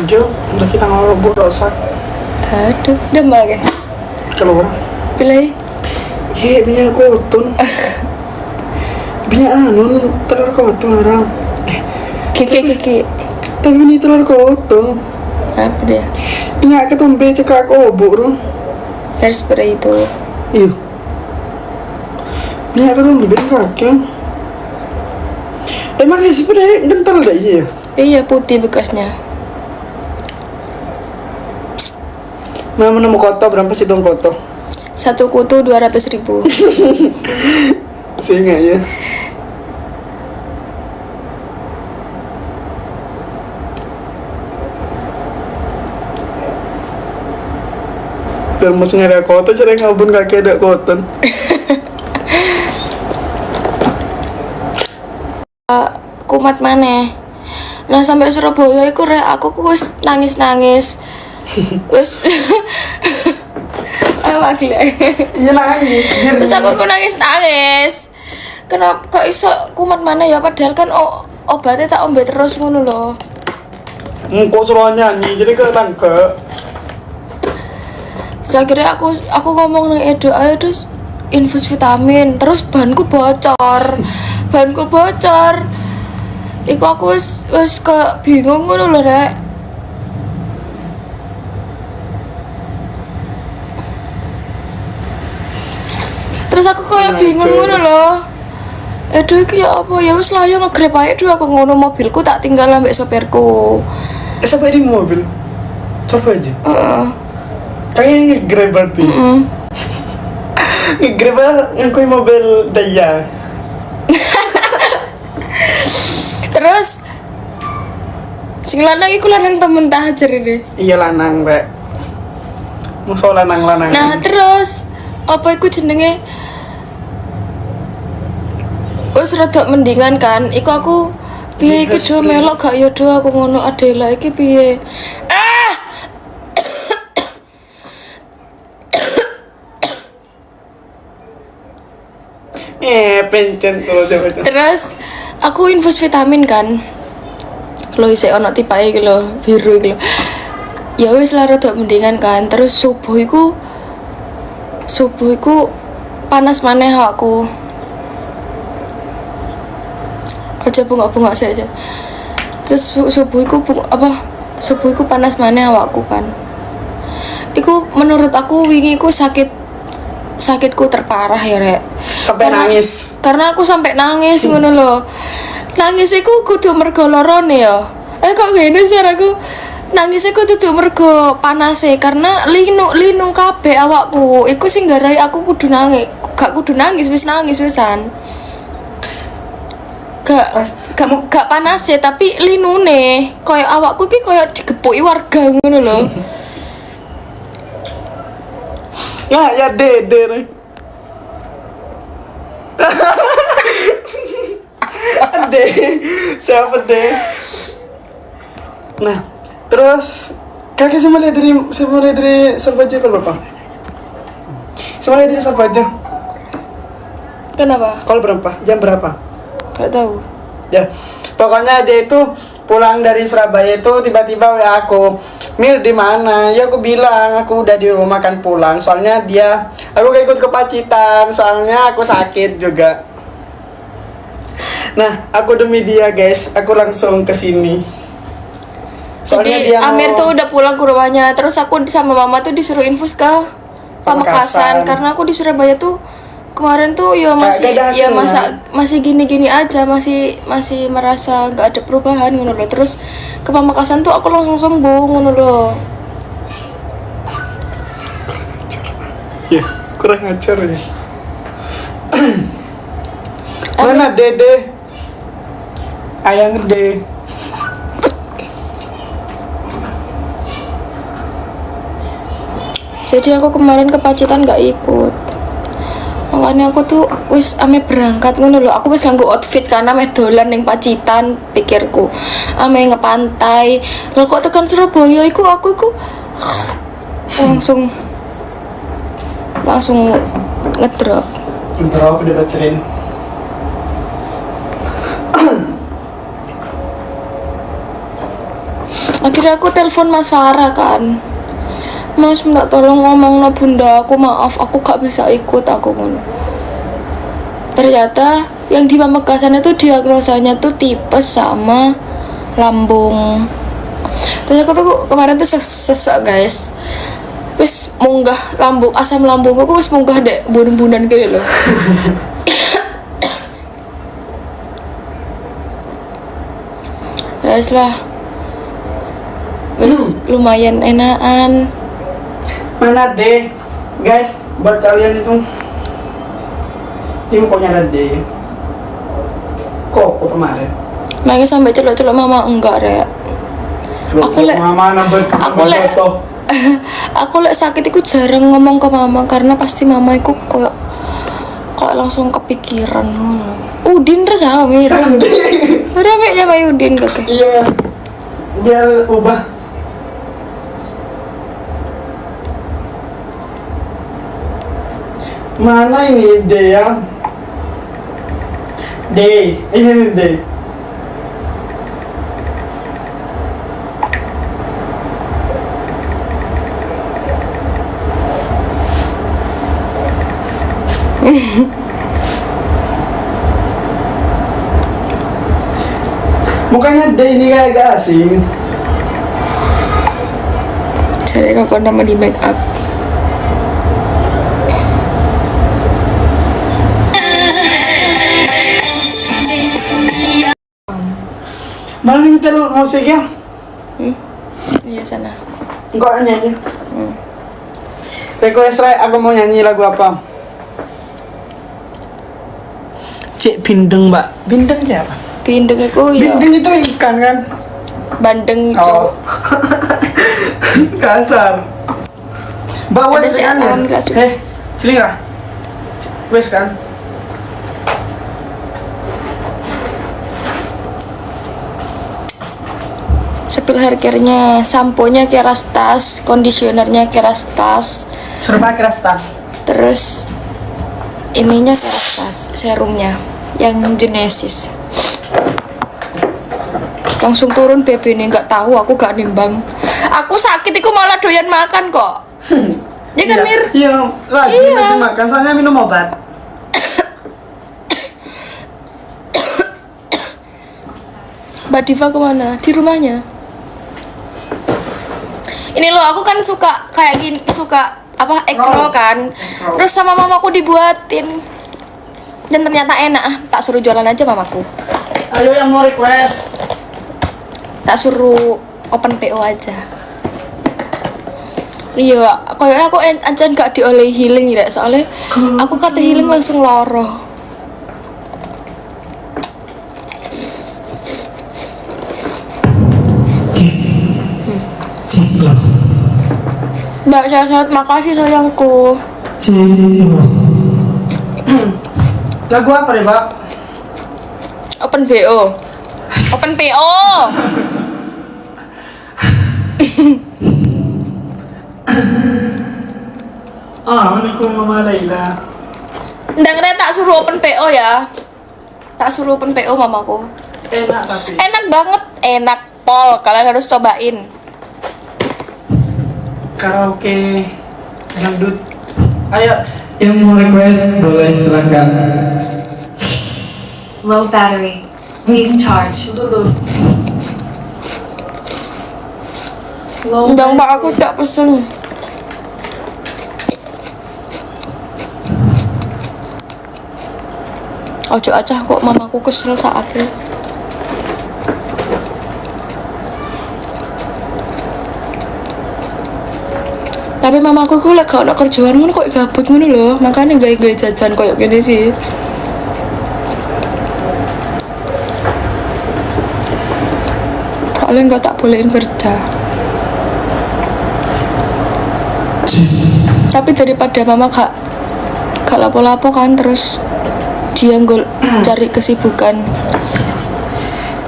Jo, udah kita ngobok rosak. Aduh, udah mbak ya? Keluar. Pilih. Iya, punya kotun. Punya anu telur kotun orang. Kiki. Tapi ini telur kotun. Apa dia? Ingat ketombe cekak obok dong. Hairspray itu. Iya. Punya ketombe kakek. Emang hairspray gentar dah iya. Iya, putih bekasnya. Nama koto berapa sih dong koto? Satu kutu 200.000. Saya ingat ya. Dan masih ada koto jadi ngabun kaki ada koton. Kumat maneh. Nah sampai Surabaya iku rek aku wis nangis. Wis asli. Iya nangis. Terus aku nangis. Kenapa kok iso kumat maneh ya padahal kan obatnya tak ombe terus ngono lho. Kok suruh nyanyi jadi ketangkep. Terus akhirnya aku ngomong nang Edo, ayo terus infus vitamin, terus banku bocor. Iku aku wis ke bingung ngono lho rek. Terus aku kayak bingung ngono lho. Aduh iki ya apa ya wis lah yo nge-grab ae aku ngono mobilku tak tinggal ambek sopirku. Sampai di mobil. Coba aja. Heeh. Kayaknya nge-grab berarti. Nge-grab ngakui mobil Daya. Terus sing lanang iku lanang temen tahajar ini. Iya lanang, Rek. Musuh lanang. Nah, terus apa iku jenenge? Wis rada mendingan kan. Iku aku piye iki do melok gak yo do aku ngono Adela iki piye? Pencet tuh coba. Terus aku infus vitamin kan. Lho isih ono tipake iki lho, biru iki lho. Ya wis lah rada mendingan kan. Terus subuh iku panas maneh awakku. Aja bengok-bengok saja. Terus subuh iku panas maneh awakku kan. Iku menurut aku wingi iku sakitku terparah ya rek. Sampai nangis. Karena aku sampai nangis ngono lho. Nangis iku kudu mergo lorone ya. Kok ngene sih aku. Nangis iku kudu mergo panase karena linu kabeh awakku. Iku sing garai aku kudu nangis. Gak kudu nangis nangis wisan. Gak panas ya tapi linune koyo awakku iki koyo digepuki warga ngono lho. Nah, ya Dede. Ade, siapa deh? Nah, terus kakek sama lihat dari Sarbaja kalau berapa? Sama lihat dari Sarbaja. Kenapa? Kalau berapa? Jam berapa? Gak tahu. Ya, pokoknya dia itu pulang dari Surabaya itu tiba-tiba WA aku, Mir di mana? Ya aku bilang aku udah di rumah kan pulang. Soalnya aku gak ikut ke Pacitan. Soalnya aku sakit juga. Nah, aku demi dia guys, aku langsung ke sini. Soalnya jadi dia Amir tuh udah pulang ke rumahnya. Terus aku sama mama tuh disuruh infus ke Pamekasan karena aku di Surabaya tuh kemarin tuh ya masih gini-gini aja, masih merasa nggak ada perubahan ngono loh. Terus ke Pamekasan tuh aku langsung sembuh ngono loh. Ya, kurang ajar ya. Mana Dede? Ayang gede. Jadi aku kemarin ke Pacitan nggak ikut. Makanya aku tuh wis ame berangkat ngono lho. Aku wis nganggo outfit karena ame dolan ning Pacitan pikirku. Ame ngepantai. Lho kok tekan Surabaya iku aku langsung ngedrop. Ngedrop udah baterin. Akhirnya aku telepon Mas Farah kan. Mas minta tolong ngomong no bunda, aku maaf, aku gak bisa ikut aku ngono. Ternyata yang di Pamekasan itu diagnosanya tuh tipes sama lambung. Terus aku tuh kemarin tuh sesek guys. Wis munggah lambung, asam lambungku aku wis munggah dek bun-bunan gini loh. Ya wis lah. Wis lumayan enakan. Mana deh, guys, buat kalian itu. Ini pokoknya ada deh. Kok kemarin? Nangis sampai celok-celok mama enggak rek. Aku lek aku lek sakit iku jarang ngomong ke mama karena pasti mama iku kok langsung kepikiran ngono. Udin terus hamil. Udah meknya Pak Udin kakek. Iya. Biar ubah. Mana ini D ya? D, ini nih D. Mukanya D ini kayak agak asing. Cari kakak nama di make up. Malah ini terus musiknya. Iya sana. Enggak nyanyi. Request Ray, aku mau nyanyi lagu apa? Cek Bindeng, Mbak. Bindeng siapa? Bindeng itu ya. Bindeng itu ikan kan? Bandeng itu. Oh. Kasar. Mbak Ada wes si kan? Alam, kelas juga. Cilira. Wes kan? Sepil hair care-nya, sampo-nya Kerastase, conditioner-nya Kerastase, Serba Kerastase. terus ininya Kerastase, serumnya yang Genesis. Langsung turun BB ini, nggak tahu, aku gak nimbang. Aku sakit, aku malah doyan makan kok. Ya kan Mir? Iya, lagi Iya. makan, soalnya minum obat. Mbak Diva kemana? Di rumahnya. Ini loh, aku kan suka kayak gini, suka apa egg roll kan. Terus sama mamaku dibuatin. Dan ternyata enak, tak suruh jualan aja mamaku. Ayo yang mau request. Tak suruh open PO aja. Iya, kayaknya aku ancen gak diolehi healing ya, soalnya aku kata healing langsung loro. Mbak sehat-sehat, makasih sayangku. Lagu apa deh, Mbak? Open BO. Open PO. Assalamualaikum Mama Laila. Ndang tak suruh open PO ya. Tak suruh open PO mamaku. Enak tapi. Enak banget, enak pol. Kalian harus cobain. Karaoke dangdut. Ayo, yang mau request boleh silakan. Low battery. Please charge. Ndang mbak aku tak pesen. Ojo aja kok mamaku kesel saat itu. Tapi mamaku ku lek gak ono kerjaan ngono kok gabut ngono lho, makanya gawe-gawe jajan koyo gini sih. Soalnya nggak tak bolehin kerja. Tapi daripada mama gak lapo-lapo kan, terus dia cari kesibukan.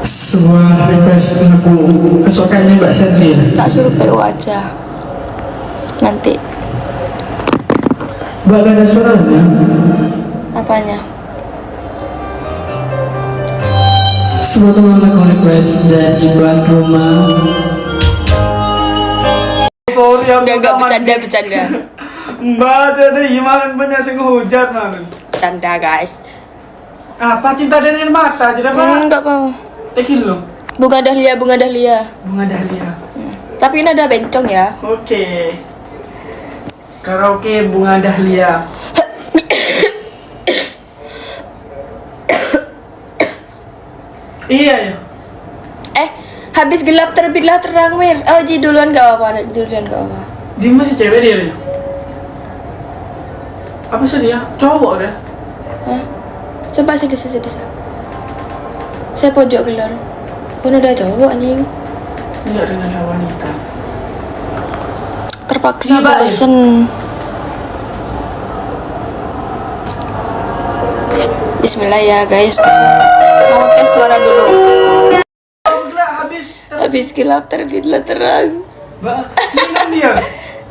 Sebuah request lagu kesukaannya Mbak Sandy. Tak suruh PO aja nanti. Mbak gak ada suaranya. Apanya? Sebuah teman lagu request dari Iban Rumah. siap Enggak bercanda. Mbak jadi gimana banyak sing hujat man. Bercanda guys. Apa cinta dan air mata jadi apa? Enggak mau. Tekin lo. Bunga dahlia. Bunga dahlia. Tapi ini ada bencong ya. Oke. Karaoke bunga dahlia. Iya ya. Habis gelap terbitlah terang, Mir. Oh, Ji duluan gak apa-apa. Dia masih cewek dia nih. Apa sih dia? Cowok deh. Hah? Coba sedih. Saya pojok gelar. Kan ada cowok anjing. Iya dengan wanita. Terpaksa Iya, Pak. bosen. Bismillah ya guys. Mau tes suara dulu. Udah habis. Habis gelap terbitlah terang. Mbak, minum dia.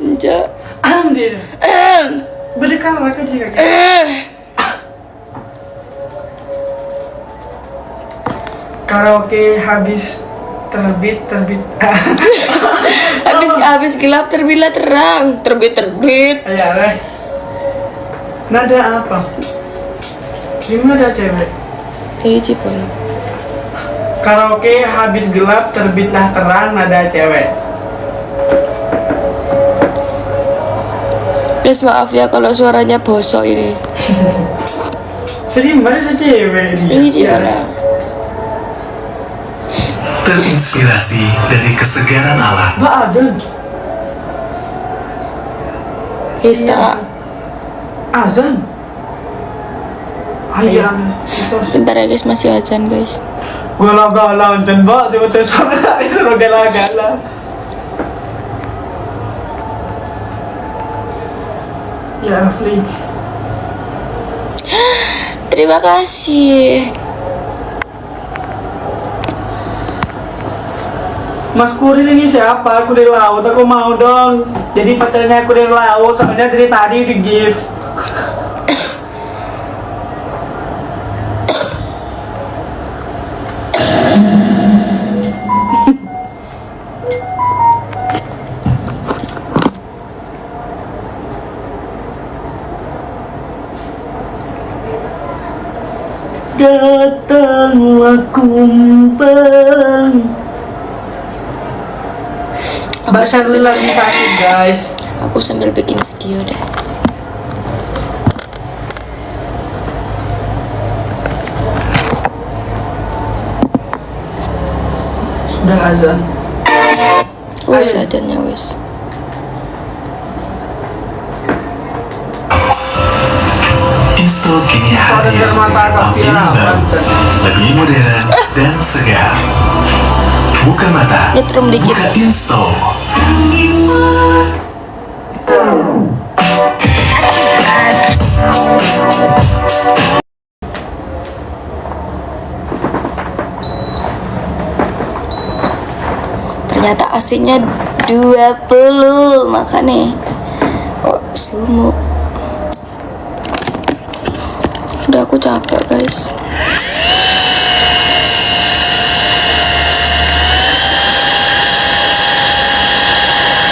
Enggak. Dia. Berdekam mereka jika karaoke habis terbit. Habis gelap terbitlah terang. Terbit. Ya deh. Nada apa? Gimana ada cewek? Cipolo. Karaoke habis gelap terbitlah terang nada cewek. Please maaf ya kalau suaranya bosok ini. Sedih mana sih cewek dia? Cipolo. Terinspirasi dari kesegaran alam. Mbak ada. Kita Azan. Ayah, itu. bentar ya guys, masih azan guys. Gala-gala dan mbak sebetulnya suara suruh gala-gala. Ya Rafli. Terima kasih. Mas Kurir ini siapa? Kurir laut, aku mau dong. Jadi pacarnya kurir laut, soalnya dari tadi di gift. Datanglah kumpang. Mbak Sherly lagi sakit guys. Aku sambil bikin video deh. Sudah azan. Wis azannya wis. Install kini hadir dengan tampilan baru, lebih modern dan segar. Buka mata, Nyetrum dikit. buka install. Ternyata aslinya 20, makanya kok sumuk. Udah aku capek guys.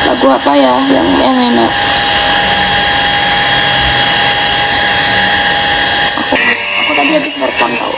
Lagu apa ya yang enak? Aku tadi habis ngerekam tau.